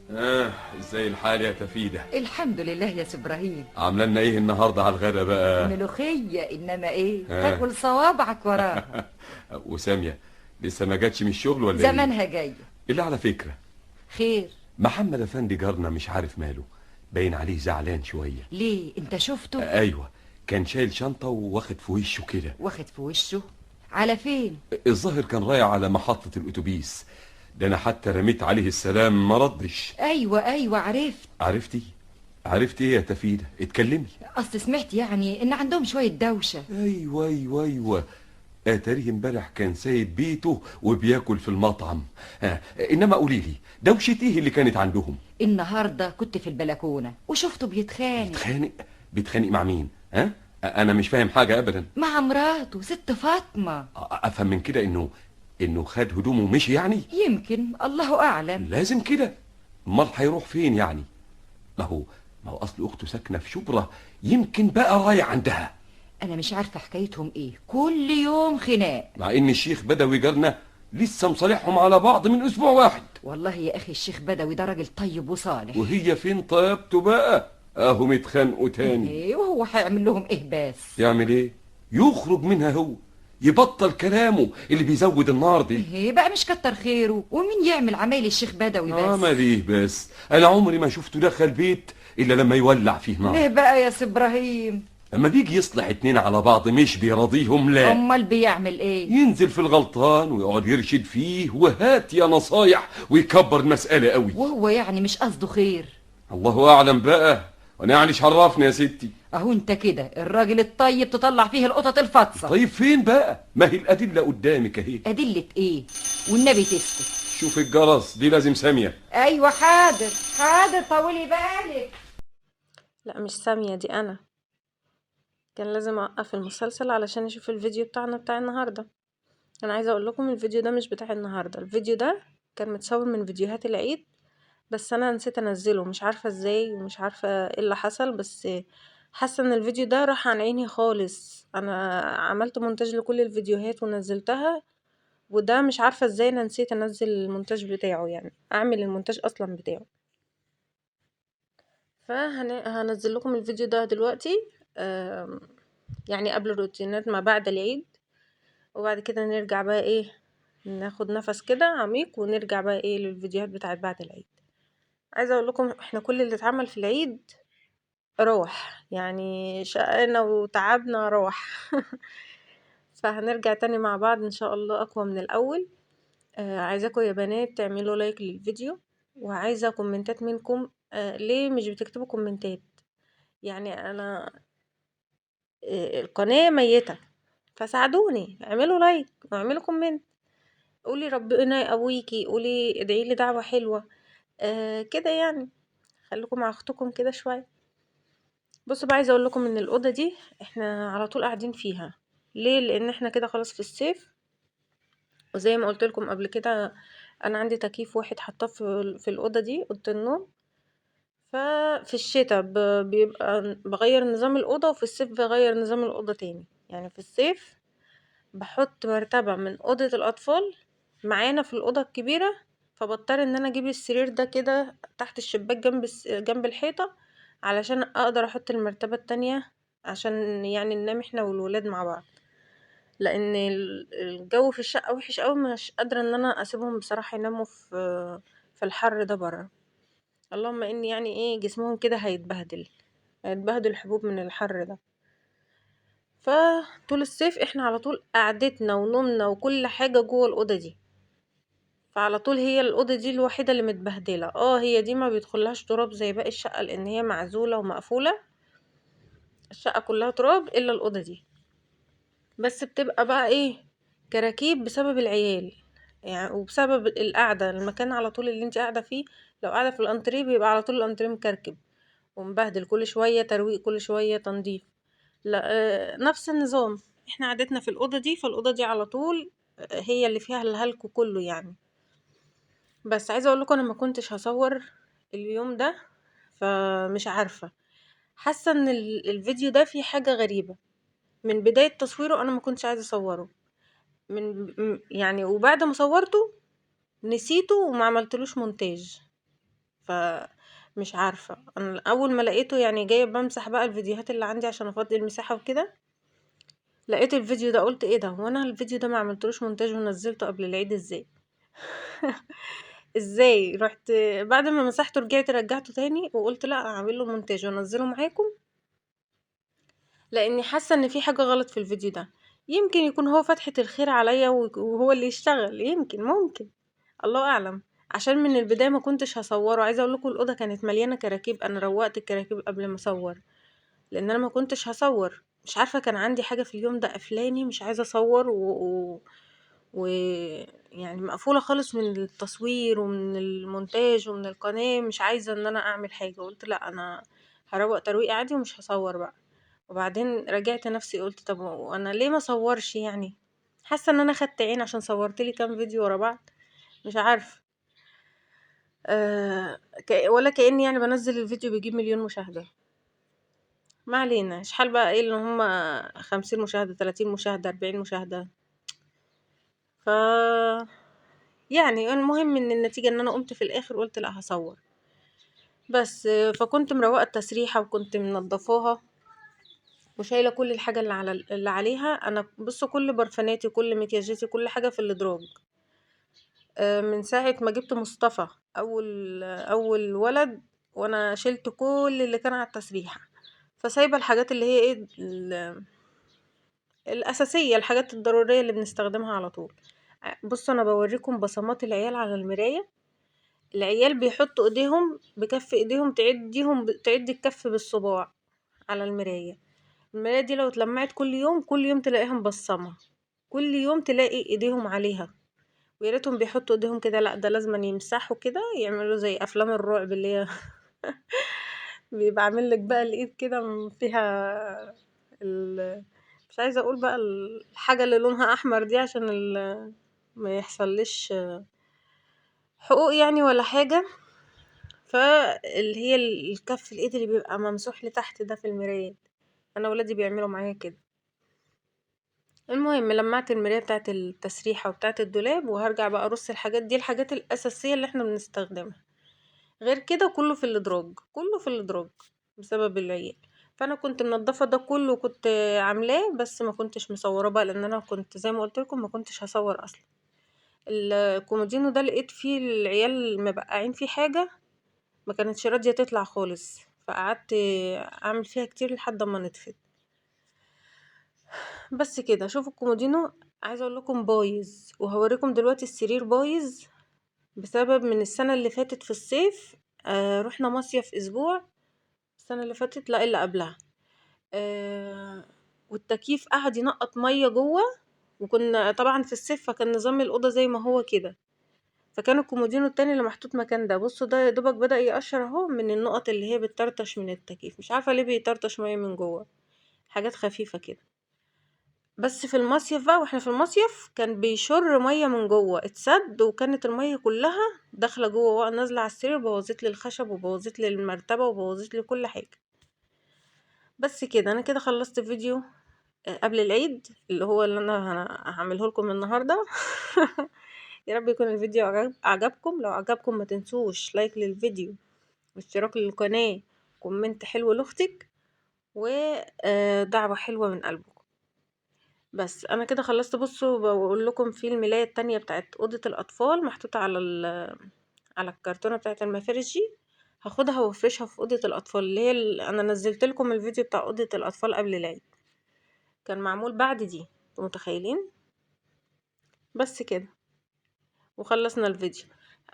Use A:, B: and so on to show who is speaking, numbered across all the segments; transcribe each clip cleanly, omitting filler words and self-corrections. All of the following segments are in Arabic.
A: ازاي الحال يا تفيدة؟
B: الحمد لله يا سي ابراهيم.
A: عامله لنا ايه النهارده على الغدا بقى؟
B: ملوخية، انما ايه
A: ها.
B: تاكل صوابعك وراها.
A: وسامية لسه ما جاتش من الشغل ولا ايه؟
B: زمانها جاية.
A: اللي على فكرة
B: خير؟
A: محمد افندي جارنا مش عارف ماله، باين عليه زعلان شوية.
B: ليه، انت شفته؟
A: ايوه، كان شايل شنطة واخد في وشه كده.
B: واخد في وشه؟ على فين؟
A: الظاهر كان رايح على محطة الاتوبيس، ده انا حتى رميت عليه السلام ما ردش.
B: ايوه ايوه، عرفت.
A: عرفتي؟ عرفتي ايه يا تفيدة؟ اتكلمي.
B: اصل سمعت يعني ان عندهم شوية دوشة.
A: ايوه ايوه ايوه، اتاريه امبارح كان سايب بيته وبياكل في المطعم. انما قولي لي دوشة ايه اللي كانت عندهم؟
B: النهاردة كنت في البلكونة وشفته بيتخانق.
A: بيتخانق؟ بيتخانق مع مين؟ انا مش فاهم حاجة ابدا.
B: مع مراته ست فاطمة.
A: افهم من كده انه خد هدومه ومشي يعني؟
B: يمكن، الله اعلم.
A: لازم كده، امال هيروح فين يعني؟ ما هو اصل اخته ساكنة في شبرا، يمكن بقى رايح عندها.
B: انا مش عارفة حكايتهم ايه، كل يوم خناق.
A: مع ان الشيخ بدوي جارنا لسه مصالحهم على بعض من اسبوع واحد.
B: والله يا اخي الشيخ بدوي ده راجل طيب وصالح.
A: وهي فين طيبته بقى؟ اهو متخانقوا تاني.
B: ايه وهو هيعمل لهم ايه بس؟
A: يعمل ايه؟ يخرج منها هو، يبطل كلامه اللي بيزود النار دي.
B: ايه بقى، مش كتر خيره، ومين يعمل عمايل الشيخ بدوي بس؟
A: عمل ايه بس؟ انا عمري ما شفته دخل بيت الا لما يولع فيه نار.
B: ليه بقى يا سي ابراهيم؟
A: اما بيجي يصلح اتنين على بعض مش بيراضيهم، لا،
B: امال بيعمل ايه؟
A: ينزل في الغلطان ويقعد يرشد فيه وهات يا نصايح ويكبر المسألة قوي.
B: وهو يعني مش قصده خير؟
A: الله اعلم بقى، وانا يعني مش عرفني يا ستي.
B: اهو انت كده الراجل الطيب تطلع فيه القطط الفطسه.
A: طيب فين بقى؟ ما هي الادله قدامك اهي.
B: ادله ايه؟ والنبي تسكت.
A: شوف الجرس دي لازم ساميه.
B: ايوه حاضر حاضر، طولي بالك.
C: لا مش سامية، دي أنا. كان لازم أوقف المسلسل علشان أشوف الفيديو بتاعنا بتاع النهاردة. أنا عايزة أقول لكم الفيديو ده مش بتاع النهاردة، الفيديو ده كان متصور من فيديوهات العيد، بس أنا نسيت أنزله، مش عارفة ازاي ومش عارفة ايه اللي حصل، بس حاسة ان الفيديو ده راح عن عيني خالص. أنا عملت مونتاج لكل الفيديوهات ونزلتها، وده مش عارفة ازاي أنا نسيت أنزل المونتاج بتاعه، يعني أعمل المونتاج أصلا بتاعه. فهنزل لكم الفيديو ده دلوقتي، يعني قبل الروتينات ما بعد العيد، وبعد كده نرجع بقى ايه، ناخد نفس كده عميق ونرجع بقى ايه للفيديوهات بتاعت بعد العيد. عايزة اقول لكم احنا كل اللي اتعمل في العيد روح، يعني شقنا وتعبنا روح. فهنرجع تاني مع بعض ان شاء الله اقوى من الاول. عايزاكم يا بنات تعملوا لايك للفيديو، وعايزة كومنتات منكم. ليه مش بتكتبوا كومنتات؟ يعني انا القناة ميتة، فساعدوني، اعملوا لايك واعملوا كومنت، قولي ربنا يقويكي، قولي ادعي لي دعوة حلوة، كده يعني. خليكم مع اختكم كده شوية. بصوا بقى، عايزة اقول لكم ان الأوضة دي احنا على طول قاعدين فيها. ليه؟ لان احنا كده خلاص في الصيف، وزي ما قلت لكم قبل كده انا عندي تكييف واحد حاطاه في الأوضة دي، أوضة النوم. ففي الشتاء بيبقى بغير نظام الأوضة، وفي الصيف بغير نظام الأوضة تاني. يعني في الصيف بحط مرتبة من أوضة الأطفال معانا في الأوضة الكبيرة، فبضطر ان انا اجيب السرير ده كده تحت الشباك جنب الحيطة، علشان اقدر احط المرتبة التانية، عشان يعني ننام احنا والولاد مع بعض. لان الجو في الشقة وحش قوي، مش قادرة ان انا اسيبهم بصراحة يناموا في الحر ده برا. اللهم اني يعني ايه جسمهم كده هيتبهدل حبوب من الحر ده. فطول الصيف احنا على طول قعدتنا ونومنا وكل حاجة جوه الأوضة دي، فعلى طول هي الأوضة دي الوحيدة اللي متبهدلة. هي دي ما بيدخلهاش تراب زي باقي الشقة، لأن هي معزولة ومقفولة، الشقة كلها تراب إلا الأوضة دي. بس بتبقى بقى ايه، كراكيب بسبب العيال يعني، وبسبب القعدة، المكان على طول اللي انت قاعدة فيه. لو قاعدة في الأنتريه بيبقى على طول الأنتريه مكركب ومبهدل، كل شوية ترويق كل شوية تنظيف. لا، نفس النظام. احنا قعدتنا في الأوضة دي، فالأوضة دي على طول هي اللي فيها الهلك كله يعني. بس عايزة اقول لكم انا ما كنتش هصور اليوم ده، فمش عارفة، حاسة ان الفيديو ده فيه حاجة غريبة. من بداية تصويره انا ما كنتش عايزة اصوره، يعني وبعد ما صورته نسيته وما عملتلوش مونتاج. فمش عارفة، انا اول ما لقيته يعني جاية بمسح بقى الفيديوهات اللي عندي عشان افضي المساحة وكده، لقيت الفيديو ده قلت ايه ده، وانا الفيديو ده ما عملتلوش مونتاج ونزلته قبل العيد ازاي؟ ازاي رحت بعد ما مسحته رجعته تاني وقلت لا اعمل له مونتاج وانزله معاكم، لاني حاسه ان في حاجه غلط في الفيديو ده. يمكن يكون هو فتحة الخير عليا وهو اللي يشتغل، يمكن ممكن، الله اعلم. عشان من البدايه ما كنتش هصوره، عايزه اقول لكم الاوضه كانت مليانه كراكيب، انا روقت الكراكيب قبل ما اصور، لان انا ما كنتش هصور، مش عارفه كان عندي حاجه في اليوم ده قفلاني مش عايزه اصور و... يعني مقفوله خالص من التصوير ومن المونتاج ومن القناه، مش عايزه ان انا اعمل حاجه، قلت لا انا هروق ترويق عادي ومش هصور بقى. وبعدين راجعت نفسي قلت طب وانا ليه ما صورش يعني، حاسه ان انا خدت عين عشان صورت لي كام فيديو ورا بعض، مش عارفه. أه ولا كأني يعني بنزل الفيديو بيجيب مليون مشاهده. ما علينا، شحال بقى ايه اللي هما 50 مشاهده 30 مشاهده 40 مشاهده. ف يعني المهم ان النتيجه ان انا قمت في الاخر قلت لا هصور بس. فكنت مروقه التسريحه وكنت منضفاها وشايله كل الحاجه اللي عليها. انا بصوا كل برفاناتي كل مكياجاتي كل حاجه في الادراج. من ساعه ما جبت مصطفى اول ولد وانا شلت كل اللي كان على التسريحه، فسايبه الحاجات اللي هي ايه الاساسيه، الحاجات الضروريه اللي بنستخدمها على طول. بصوا انا بوريكم بصمات العيال على المرايه. العيال بيحطوا ايديهم بكف ايديهم تعد الكف بالصباع على المرايه. المرايه دي لو اتلمعت كل يوم تلاقيها مبصمه، كل يوم تلاقي ايديهم عليها. ويا ريتهم بيحطوا ايديهم كده، لا ده لازم يمسحوا كده، يعملوا زي افلام الرعب اللي هي بيبقى عامل لك بقى الايد كده فيها مش عايزه اقول بقى الحاجه اللي لونها احمر دي عشان ما يحصلش حقوق يعني ولا حاجه. فاللي هي الكف الايد اللي بيبقى ممسوح لتحت ده في المرايات، انا ولادي بيعملوا معايا كده. المهم لمعت المرايه بتاعت التسريحه وبتاعت الدولاب، وهرجع بقى ارص الحاجات دي، الحاجات الاساسيه اللي احنا بنستخدمها. غير كده كله في الادراج، كله في الادراج بسبب العيال. فانا كنت منضفه ده كله وكنت عاملاه، بس ما كنتش مصوره بقى لان انا كنت زي ما قلت لكم ما كنتش هصور اصلا. الكومودينو ده لقيت فيه العيال مبقعين فيه حاجه ما كانتش راضيه تطلع خالص، فقعدت اعمل فيها كتير لحد ما نطفت. بس كده شوفوا الكومودينو، عايزه اقول لكم بايظ، وهوريكم دلوقتي السرير بايظ بسبب من السنه اللي فاتت في الصيف. رحنا مصيف اسبوع السنه اللي فاتت، لا اللي قبلها. والتكييف قعد ينقط ميه جوه، وكنا طبعا في الصيف فكان نظام الاوضه زي ما هو كده. فكان الكومودينو التاني اللي محطوط مكان ده، بصوا ده يا دوبك بدأ يقشر اهو من النقط اللي هي بتطرطش من التكييف، مش عارفه ليه بيطرطش ميه من جوه، حاجات خفيفه كده. بس في المصيف بقى واحنا في المصيف كان بيشر ميه من جوه اتسد، وكانت الميه كلها داخله جوه نازله على السرير، بوظت لي الخشب وبوظت لي المرتبه وبوظت لي كل حاجه. بس كده انا كده خلصت فيديو قبل العيد اللي هو اللي انا هعمله لكم النهارده. يا رب يكون الفيديو عجبكم. لو عجبكم ما تنسوش لايك للفيديو واشتراك للقناه، كومنت حلو لاختك، ودعوه حلوه من قلبكم. بس انا كده خلصت. بصوا بقول لكم في الملايه التانية بتاعت اوضه الاطفال محطوطه على الكرتونه بتاعت المفارش دي، هاخدها وافرشها في اوضه الاطفال اللي هي انا نزلت لكم الفيديو بتاع اوضه الاطفال قبل العيد، كان معمول بعد دي، انتوا متخيلين؟ بس كده وخلصنا الفيديو.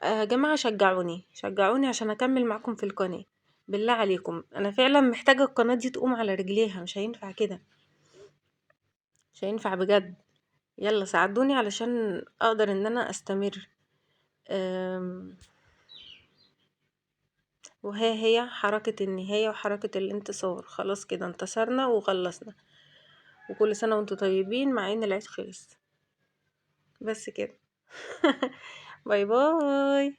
C: يا جماعه شجعوني عشان اكمل معاكم في القناه، بالله عليكم انا فعلا محتاجه القناه دي تقوم على رجليها، مش هينفع كده، مش هينفع بجد. يلا ساعدوني علشان اقدر ان انا استمر. أم، وها هي حركة النهاية وحركة الانتصار، خلاص كده انتصرنا وخلصنا. وكل سنة وانتم طيبين مع ان العيد خلص. بس كده. باي باي.